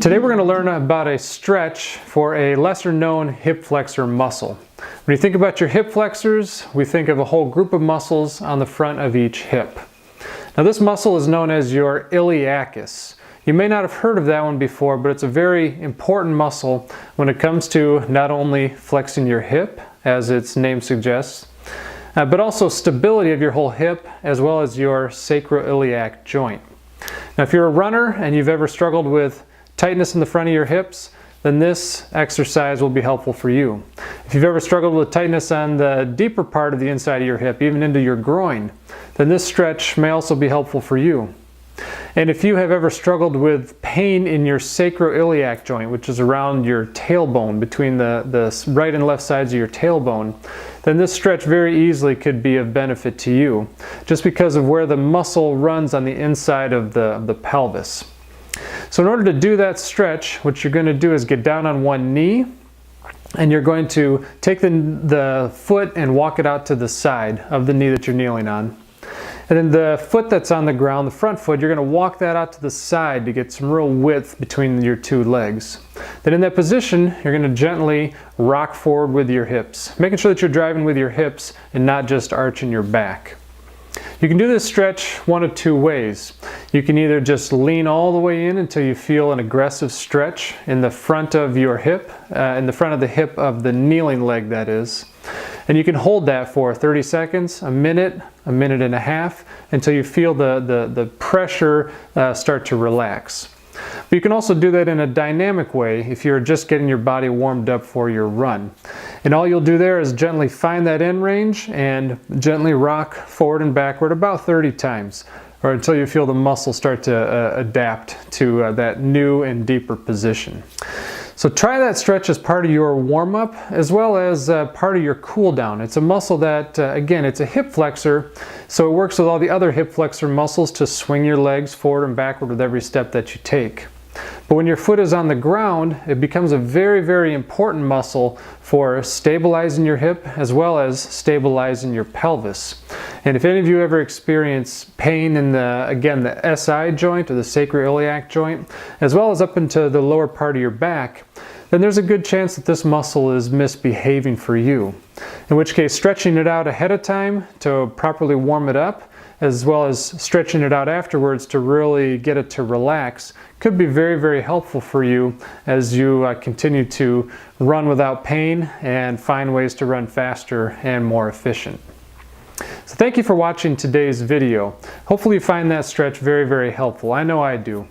Today we're going to learn about a stretch for a lesser known hip flexor muscle. When you think about your hip flexors, we think of a whole group of muscles on the front of each hip. Now this muscle is known as your iliacus. You may not have heard of that one before, but it's a very important muscle when it comes to not only flexing your hip, as its name suggests, but also stability of your whole hip as well as your sacroiliac joint. Now if you're a runner and you've ever struggled with tightness in the front of your hips, then this exercise will be helpful for you. If you've ever struggled with tightness on the deeper part of the inside of your hip, even into your groin, then this stretch may also be helpful for you. And if you have ever struggled with pain in your sacroiliac joint, which is around your tailbone, between the right and left sides of your tailbone, then this stretch very easily could be of benefit to you, just because of where the muscle runs on the inside of the pelvis. So in order to do that stretch, what you're going to do is get down on one knee, and you're going to take the foot and walk it out to the side of the knee that you're kneeling on. And then the foot that's on the ground, the front foot, you're going to walk that out to the side to get some real width between your two legs. Then in that position, you're going to gently rock forward with your hips, making sure that you're driving with your hips and not just arching your back. You can do this stretch one of two ways. You can either just lean all the way in until you feel an aggressive stretch in the front of your hip, in the front of the hip of the kneeling leg, that is. And you can hold that for 30 seconds, a minute and a half, until you feel the pressure start to relax. But you can also do that in a dynamic way if you're just getting your body warmed up for your run. And all you'll do there is gently find that end range and gently rock forward and backward about 30 times, or until you feel the muscle start to adapt to that new and deeper position. So try that stretch as part of your warm-up as well as part of your cool-down. It's a muscle that, again, it's a hip flexor, so it works with all the other hip flexor muscles to swing your legs forward and backward with every step that you take. But when your foot is on the ground, it becomes a very, very important muscle for stabilizing your hip as well as stabilizing your pelvis. And if any of you ever experience pain in the SI joint or the sacroiliac joint, as well as up into the lower part of your back, then there's a good chance that this muscle is misbehaving for you. In which case, stretching it out ahead of time to properly warm it up, as well as stretching it out afterwards to really get it to relax, could be very, very helpful for you as you continue to run without pain and find ways to run faster and more efficient. So thank you for watching today's video. Hopefully you find that stretch very, very helpful. I know I do.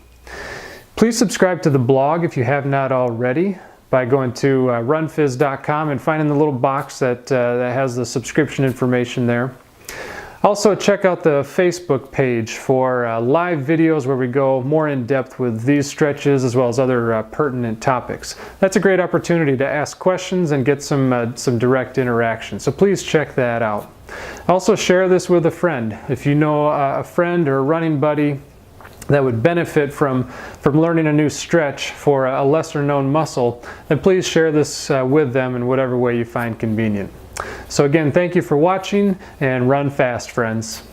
Please subscribe to the blog if you have not already by going to RunPhys.com and finding the little box that has the subscription information there. Also check out the Facebook page for live videos where we go more in depth with these stretches as well as other pertinent topics. That's a great opportunity to ask questions and get some direct interaction, so please check that out. Also share this with a friend. If you know a friend or a running buddy that would benefit from learning a new stretch for a lesser known muscle, then please share this with them in whatever way you find convenient. So again, thank you for watching, and run fast, friends.